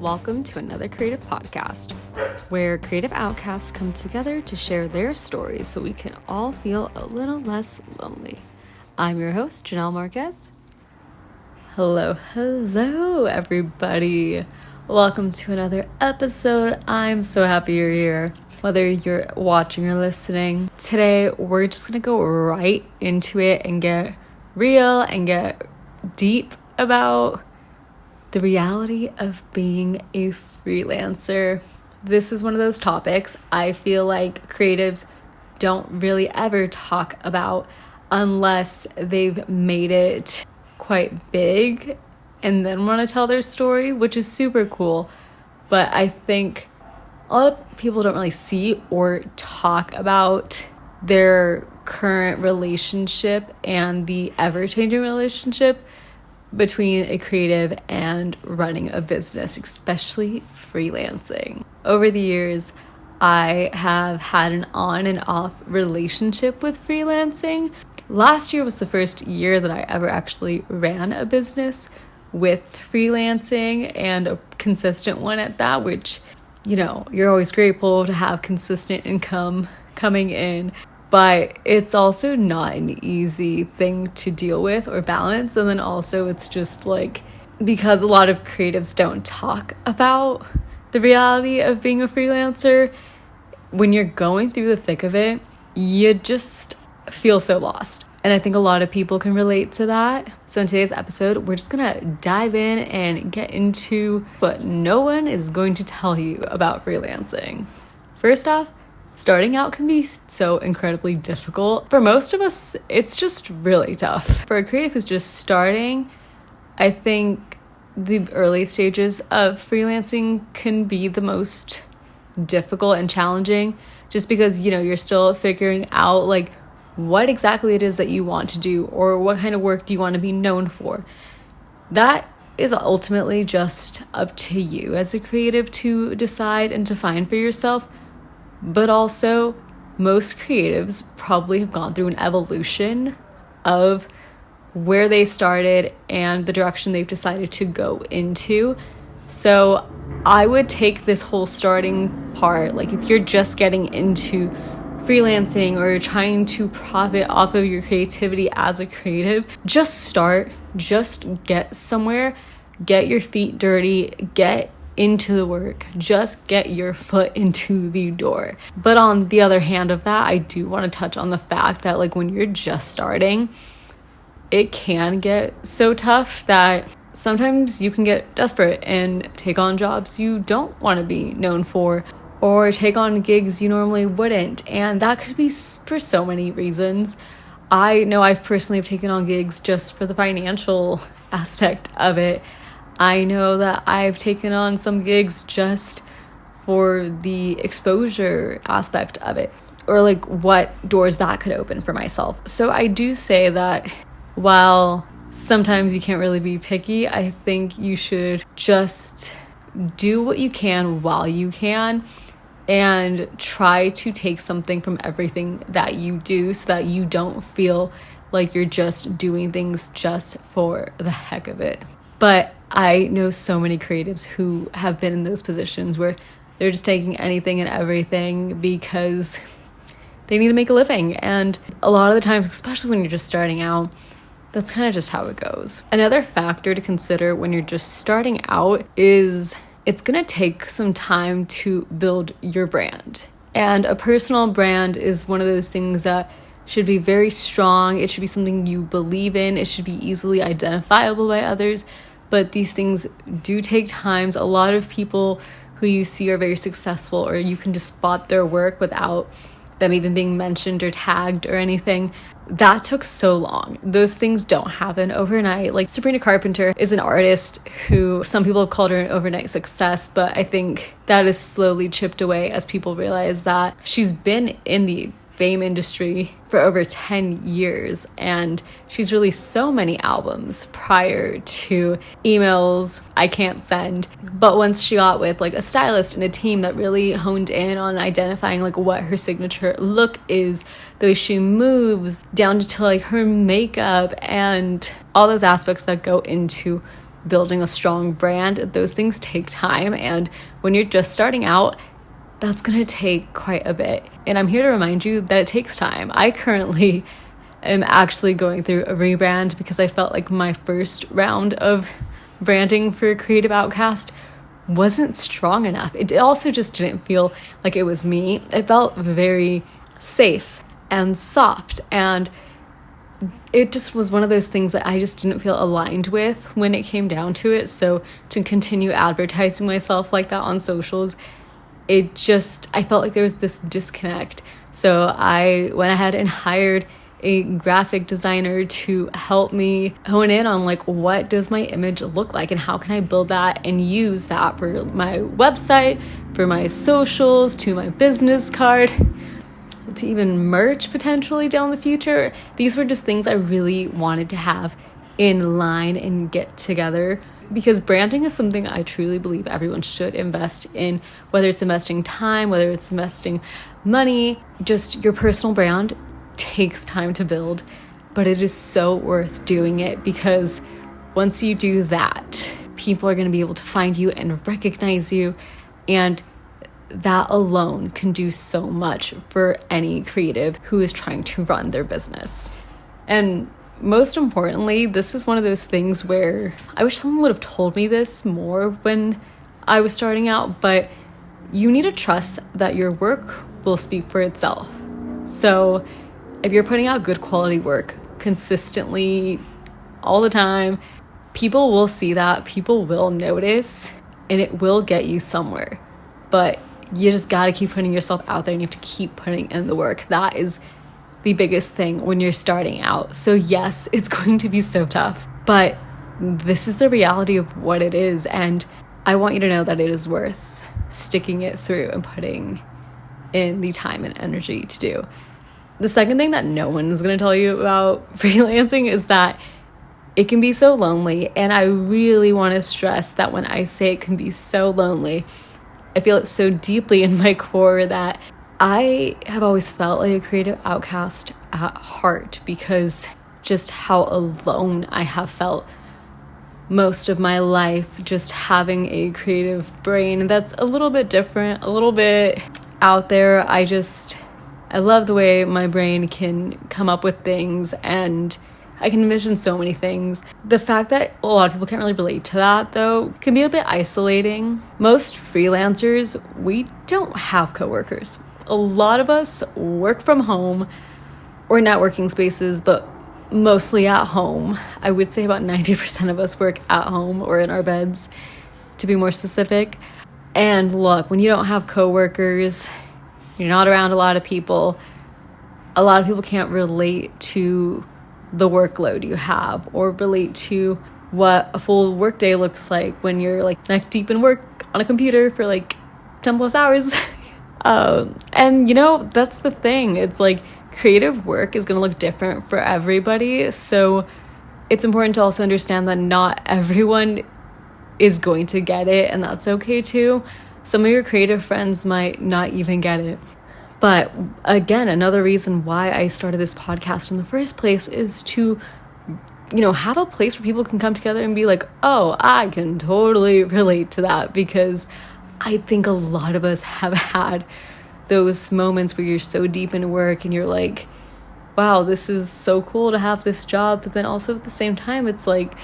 Welcome to another creative podcast, where creative outcasts come together to share their stories so we can all feel a little less lonely. I'm your host, Janelle Marquez. Hello, everybody. Welcome to another episode. I'm so happy you're here, whether you're watching or listening. Today, we're just going to go right into it and get real and get deep about the reality of being a freelancer. This is one of those topics I feel like creatives don't really ever talk about unless they've made it quite big and then want to tell their story, which is super cool. But I think a lot of people don't really see or talk about their current relationship and the ever-changing relationship between a creative and running a business, especially freelancing. Over the years, I have had an on and off relationship with freelancing. Last year was the first year that I ever actually ran a business with freelancing, and a consistent one at that, which, you know, you're always grateful to have consistent income coming in. But it's also not an easy thing to deal with or balance. And then also it's just like, because a lot of creatives don't talk about the reality of being a freelancer, when you're going through the thick of it, you just feel so lost. And I think a lot of people can relate to that. So in today's episode, we're just gonna dive in and get into what no one is going to tell you about freelancing. First off, starting out can be so incredibly difficult. For most of us, it's just really tough. For a creative who's just starting, I think the early stages of freelancing can be the most difficult and challenging, just because, you know, you're still figuring out like what exactly it is that you want to do or what kind of work do you want to be known for. That is ultimately just up to you as a creative to decide and to find for yourself. But also, most creatives probably have gone through an evolution of where they started and the direction they've decided to go into. So I would take this whole starting part, like if you're just getting into freelancing or you're trying to profit off of your creativity as a creative, just start, just get somewhere, get your feet dirty, get into the work, just get your foot into the door. But on the other hand of that, I do want to touch on the fact that like when you're just starting, it can get so tough that sometimes you can get desperate and take on jobs you don't want to be known for, or take on gigs you normally wouldn't. And that could be for so many reasons. I know I've personally taken on gigs just for the financial aspect of it. I know that I've taken on some gigs just for the exposure aspect of it, or like what doors that could open for myself. So I do say that while sometimes you can't really be picky, I think you should just do what you can while you can and try to take something from everything that you do so that you don't feel like you're just doing things just for the heck of it. But I know so many creatives who have been in those positions where they're just taking anything and everything because they need to make a living. And a lot of the times, especially when you're just starting out, that's kind of just how it goes. Another factor to consider when you're just starting out is it's going to take some time to build your brand. And a personal brand is one of those things that should be very strong. It should be something you believe in. It should be easily identifiable by others. But these things do take time. A lot of people who you see are very successful, or you can just spot their work without them even being mentioned or tagged or anything. That took so long. Those things don't happen overnight. Like Sabrina Carpenter is an artist who some people have called her an overnight success, but I think that is slowly chipped away as people realize that she's been in the fame industry for over 10 years, and she's released so many albums prior to Emails I Can't Send. But once she got with like a stylist and a team that really honed in on identifying like what her signature look is, the way she moves, down to like her makeup and all those aspects that go into building a strong brand, those things take time. And when you're just starting out, that's going to take quite a bit. And I'm here to remind you that it takes time. I currently am actually going through a rebrand because I felt like my first round of branding for Creative Outcast wasn't strong enough. It also just didn't feel like it was me. It felt very safe and soft, and it just was one of those things that I just didn't feel aligned with when it came down to it. So to continue advertising myself like that on socials, I felt like there was this disconnect. So I went ahead and hired a graphic designer to help me hone in on like, what does my image look like and how can I build that and use that for my website, for my socials, to my business card, to even merch potentially down the future. These were just things I really wanted to have in line and get together, because branding is something I truly believe everyone should invest in, whether it's investing time, whether it's investing money. Just your personal brand takes time to build, but it is so worth doing it, because once you do that, people are going to be able to find you and recognize you, and that alone can do so much for any creative who is trying to run their business. And most importantly, this is one of those things where I wish someone would have told me this more when I was starting out, but you need to trust that your work will speak for itself. So if you're putting out good quality work consistently all the time, people will see that, people will notice, and it will get you somewhere. But you just got to keep putting yourself out there, and you have to keep putting in the work. That is the biggest thing when you're starting out. So yes, it's going to be so tough, but this is the reality of what it is. And I want you to know that it is worth sticking it through and putting in the time and energy to do. The second thing that no one is going to tell you about freelancing is that it can be so lonely. And I really want to stress that when I say it can be so lonely, I feel it so deeply in my core that I have always felt like a creative outcast at heart, because just how alone I have felt most of my life, just having a creative brain that's a little bit different, a little bit out there. I love the way my brain can come up with things, and I can envision so many things. The fact that a lot of people can't really relate to that, though, can be a bit isolating. Most freelancers, we don't have coworkers. A lot of us work from home or networking spaces, but mostly at home. I would say about 90% of us work at home or in our beds, to be more specific. And look, when you don't have coworkers, you're not around a lot of people can't relate to the workload you have, or relate to what a full workday looks like when you're like neck deep in work on a computer for like 10 plus hours. And you know, that's the thing. It's like creative work is going to look different for everybody. So it's important to also understand that not everyone is going to get it, and that's okay too. Some of your creative friends might not even get it. But again, another reason why I started this podcast in the first place is to, have a place where people can come together and be like, oh, I can totally relate to that, because I think a lot of us have had those moments where you're so deep into work and you're like, wow, this is so cool to have this job. But then also at the same time, it's like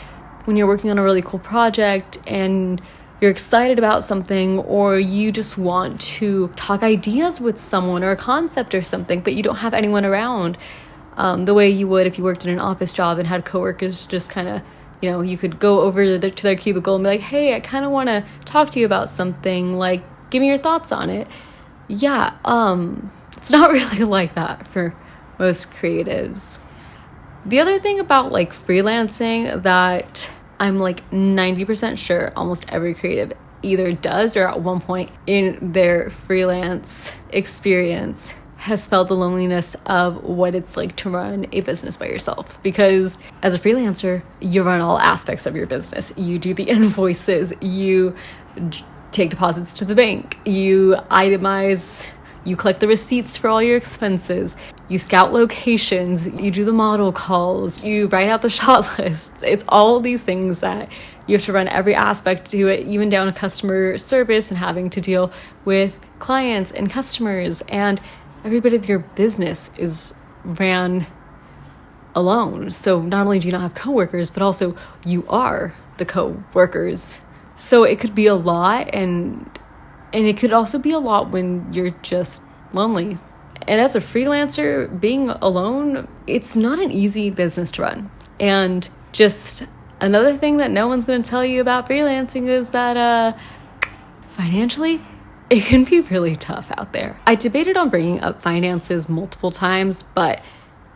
when you're working on a really cool project and you're excited about something, or you just want to talk ideas with someone or a concept or something, but you don't have anyone around the way you would if you worked in an office job and had coworkers just kind of, you could go over to their cubicle and be like, hey, I kind of want to talk to you about something, like, give me your thoughts on it. Yeah, it's not really like that for most creatives. The other thing about like freelancing that I'm like 90% sure almost every creative either does or at one point in their freelance experience has felt the loneliness of what it's like to run a business by yourself. Because as a freelancer, you run all aspects of your business. You do the invoices, you take deposits to the bank, you itemize, you collect the receipts for all your expenses, you scout locations, you do the model calls, you write out the shot lists. It's all these things that You have to run every aspect to it, even down to customer service and having to deal with clients and customers. And every bit of your business is ran alone. So not only do you not have coworkers, but also you are the co-workers. So it could be a lot, and it could also be a lot when you're just lonely. And as a freelancer, being alone, it's not an easy business to run. And just another thing that no one's going to tell you about freelancing is that financially, it can be really tough out there. I debated on bringing up finances multiple times, but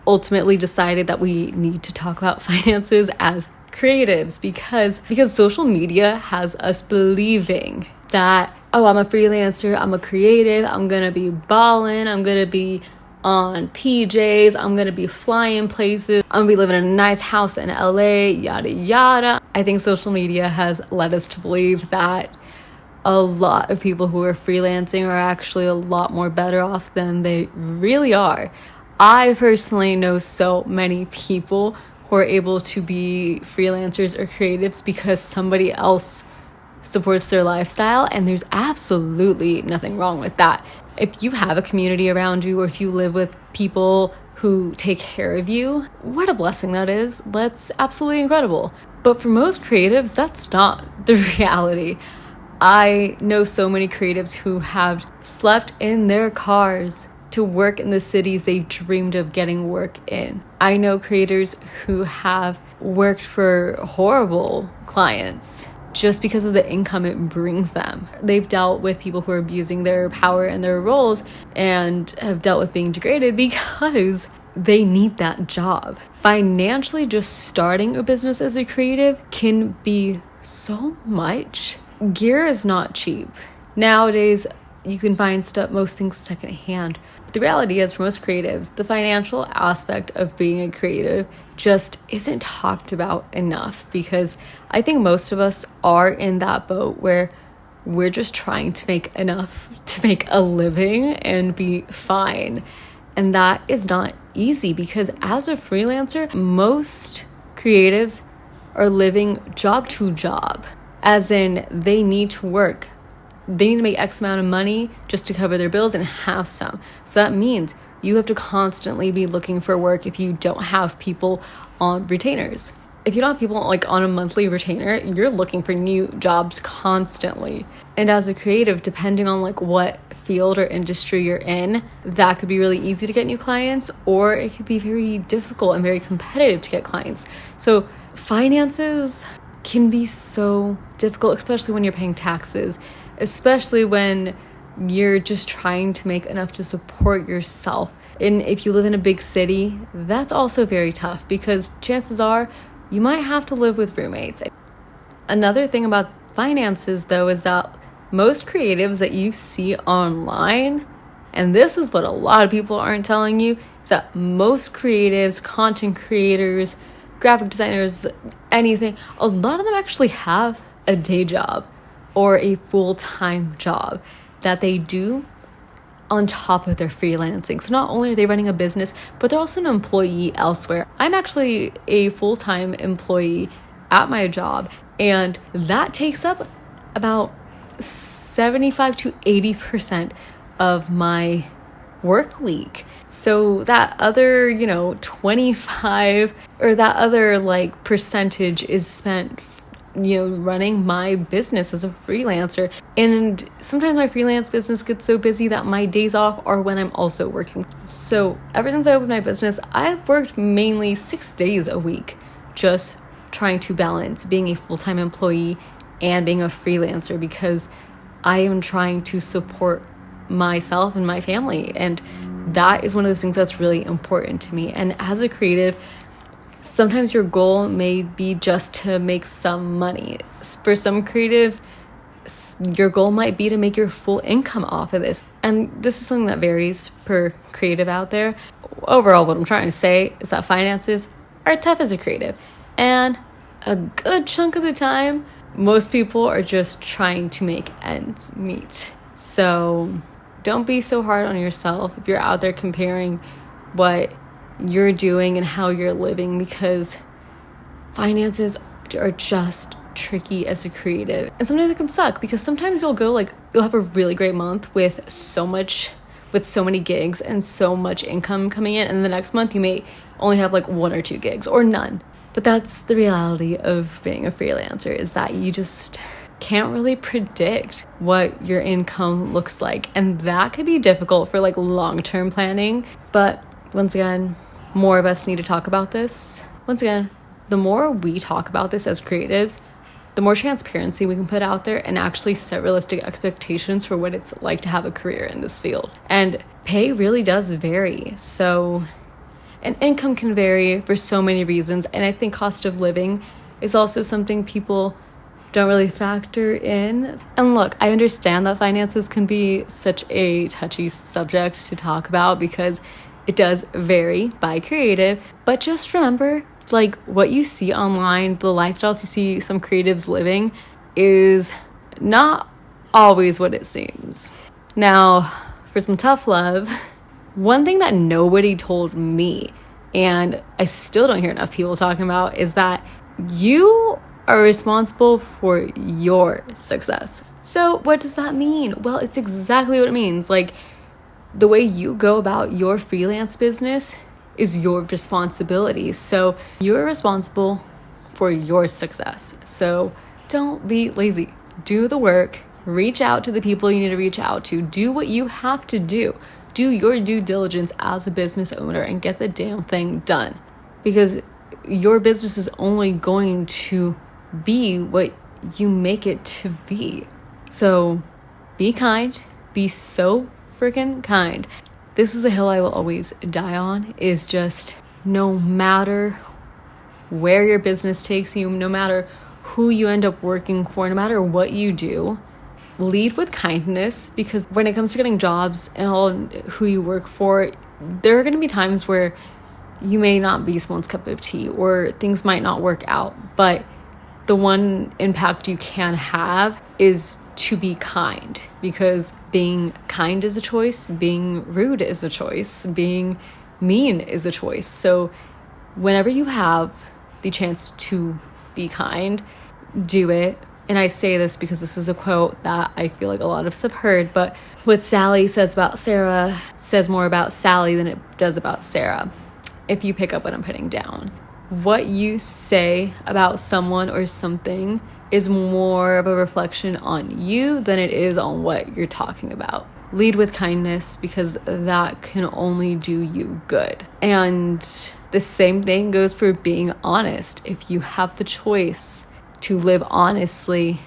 ultimately decided that we need to talk about finances as creatives because social media has us believing that, oh, I'm a freelancer, I'm a creative, I'm gonna be balling, I'm gonna be on PJs, I'm gonna be flying places, I'm gonna be living in a nice house in LA, yada yada. I think social media has led us to believe that a lot of people who are freelancing are actually a lot more better off than they really are. I personally know so many people who are able to be freelancers or creatives because somebody else supports their lifestyle, and there's absolutely nothing wrong with that. If you have a community around you, or if you live with people who take care of you, what a blessing that is. That's absolutely incredible. But for most creatives, that's not the reality. I know so many creatives who have slept in their cars to work in the cities they dreamed of getting work in. I know creators who have worked for horrible clients just because of the income it brings them. They've dealt with people who are abusing their power and their roles and have dealt with being degraded because they need that job. Financially, just starting a business as a creative can be so much. Gear is not cheap. Nowadays, you can find most things secondhand. But the reality is, for most creatives, the financial aspect of being a creative just isn't talked about enough, because I think most of us are in that boat where we're just trying to make enough to make a living and be fine. And that is not easy, because as a freelancer, most creatives are living job to job, as in they need to work. They need to make X amount of money just to cover their bills and have some. So that means you have to constantly be looking for work if you don't have people on retainers. If you don't have people on a monthly retainer, you're looking for new jobs constantly. And as a creative, depending on what field or industry you're in, that could be really easy to get new clients, or it could be very difficult and very competitive to get clients. So finances can be so difficult, especially when you're paying taxes, especially when you're just trying to make enough to support yourself. And if you live in a big city, that's also very tough, because chances are you might have to live with roommates. Another thing about finances, though, is that most creatives that you see online, and this is what a lot of people aren't telling you, is that most creatives, content creators, graphic designers, anything, a lot of them actually have a day job or a full-time job that they do on top of their freelancing. So not only are they running a business, but they're also an employee elsewhere. I'm actually a full-time employee at my job, and that takes up about 75 to 80% of my work week. So that other, 25 or that other percentage is spent running my business as a freelancer. And sometimes my freelance business gets so busy that my days off are when I'm also working. So ever since I opened my business, I've worked mainly 6 days a week, just trying to balance being a full-time employee and being a freelancer, because I am trying to support myself and my family. And that is one of those things that's really important to me. And as a creative, sometimes your goal may be just to make some money. For some creatives, your goal might be to make your full income off of this. And this is something that varies per creative out there. Overall, what I'm trying to say is that finances are tough as a creative. And a good chunk of the time, most people are just trying to make ends meet. So don't be so hard on yourself if you're out there comparing what you're doing and how you're living, because finances are just tricky as a creative. And sometimes it can suck because sometimes you'll have a really great month with so many gigs and so much income coming in, and the next month you may only have like 1 or 2 gigs or none. But that's the reality of being a freelancer, is that you just can't really predict what your income looks like. And that could be difficult for like long-term planning. But once again, more of us need to talk about this. Once again, the more we talk about this as creatives, the more transparency we can put out there and actually set realistic expectations for what it's like to have a career in this field. And pay really does vary. So, and income can vary for so many reasons. And I think cost of living is also something people don't really factor in. And look, I understand that finances can be such a touchy subject to talk about because it does vary by creative. But just remember, like, what you see online, the lifestyles you see some creatives living is not always what it seems. Now, for some tough love, one thing that nobody told me, and I still don't hear enough people talking about, is that you are responsible for your success. So what does that mean? Well, it's exactly what it means. Like, the way you go about your freelance business is your responsibility. So you're responsible for your success. So don't be lazy. Do the work. Reach out to the people you need to reach out to. Do what you have to do. Do your due diligence as a business owner and get the damn thing done. Because your business is only going to be what you make it to be. So be kind. Be so freaking kind. This is a hill I will always die on, is just no matter where your business takes you, no matter who you end up working for, no matter what you do, lead with kindness. Because when it comes to getting jobs and all who you work for, there are going to be times where you may not be someone's cup of tea or things might not work out. But the one impact you can have is to be kind, because being kind is a choice, being rude is a choice, being mean is a choice. So whenever you have the chance to be kind, do it. And I say this because this is a quote that I feel like a lot of us have heard, but what Sally says about Sarah says more about Sally than it does about Sarah, if you pick up what I'm putting down. What you say about someone or something is more of a reflection on you than it is on what you're talking about. Lead with kindness, because that can only do you good. And the same thing goes for being honest. If you have the choice to live honestly,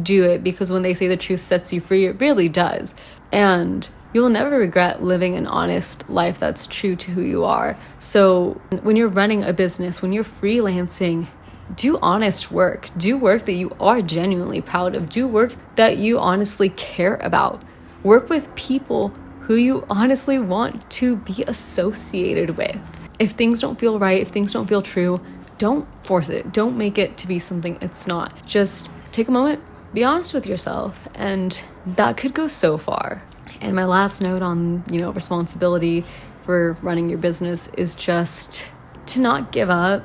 do it, because when they say the truth sets you free, it really does. And you'll never regret living an honest life that's true to who you are. So when you're running a business, when you're freelancing, do honest work. Do work that you are genuinely proud of. Do work that you honestly care about. Work with people who you honestly want to be associated with. If things don't feel right, if things don't feel true, don't force it. Don't make it to be something it's not. Just take a moment, be honest with yourself, and that could go so far. And my last note on, responsibility for running your business is just to not give up,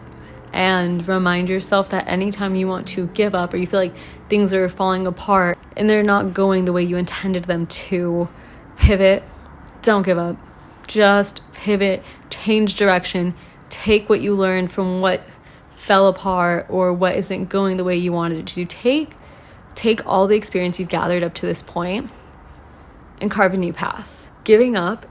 and remind yourself that anytime you want to give up or you feel like things are falling apart and they're not going the way you intended them to, pivot. Don't give up. Just pivot, change direction, take what you learned from what fell apart or what isn't going the way you wanted it to. Take all the experience you've gathered up to this point and carve a new path. Giving up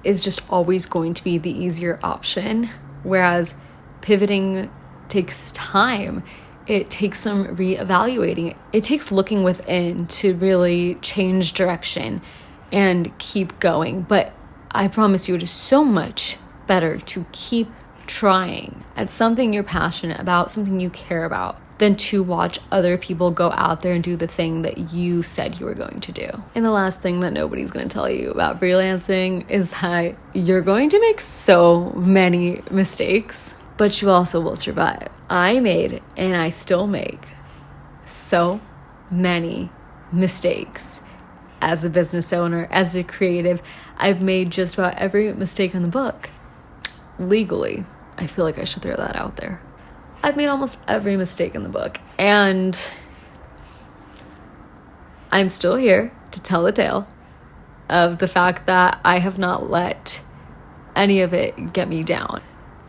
is just always going to be the easier option, whereas pivoting takes time. It takes some reevaluating. It takes looking within to really change direction and keep going. But I promise you, it is so much better to keep trying at something you're passionate about, something you care about, than to watch other people go out there and do the thing that you said you were going to do. And the last thing that nobody's going to tell you about freelancing is that you're going to make so many mistakes, but you also will survive. I made, and I still make, so many mistakes as a business owner, as a creative. I've made just about every mistake in the book. Legally, I feel like I should throw that out there. I've made almost every mistake in the book, And I'm still here to tell the tale of the fact that I have not let any of it get me down.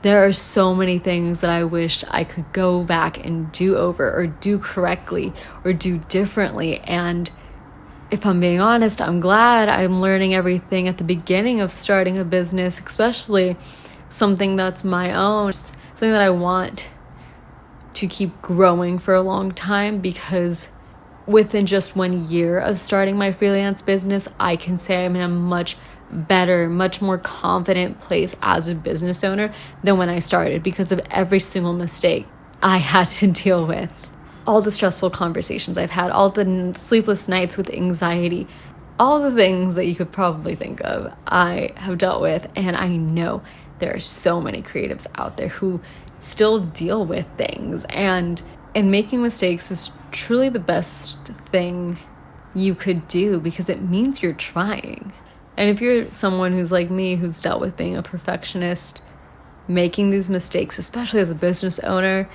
There are so many things that I wish I could go back and do over or do correctly or do differently. And if I'm being honest, I'm glad I'm learning everything at the beginning of starting a business, especially something that's my own, something that I want to keep growing for a long time, because within just 1 year of starting my freelance business, I can say I'm in a much better, much more confident place as a business owner than when I started, because of every single mistake I had to deal with. All the stressful conversations I've had, all the sleepless nights with anxiety, all the things that you could probably think of, I have dealt with. And I know there are so many creatives out there who still deal with things, and making mistakes is truly the best thing you could do, because it means you're trying. And if you're someone who's like me, who's dealt with being a perfectionist, making these mistakes, especially as a business owner,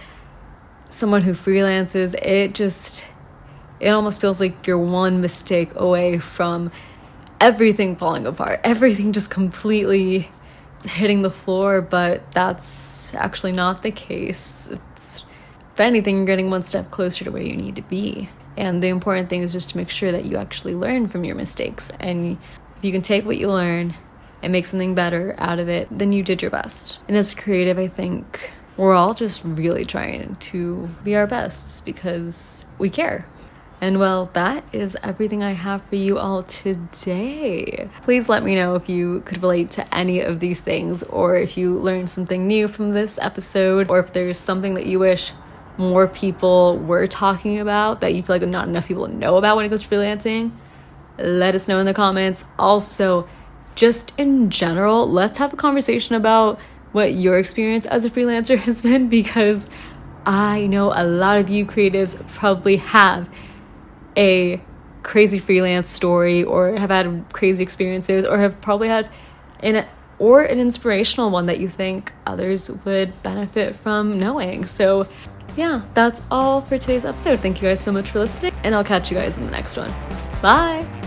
someone who freelances, it almost feels like you're one mistake away from everything falling apart, everything just completely hitting the floor. But that's actually not the case. If anything, you're getting one step closer to where you need to be. And the important thing is just to make sure that you actually learn from your mistakes. And if you can take what you learn and make something better out of it, then you did your best. And as a creative, I think we're all just really trying to be our best because we care. And well, that is everything I have for you all today. Please let me know if you could relate to any of these things, or if you learned something new from this episode, or if there's something that you wish more people were talking about that you feel like not enough people know about when it goes to freelancing. Let us know in the comments. Also, just in general, let's have a conversation about what your experience as a freelancer has been, because I know a lot of you creatives probably have a crazy freelance story, or have had crazy experiences, or have probably had an inspirational one that you think others would benefit from knowing. So yeah, that's all for today's episode. Thank you guys so much for listening, and I'll catch you guys in the next one. Bye.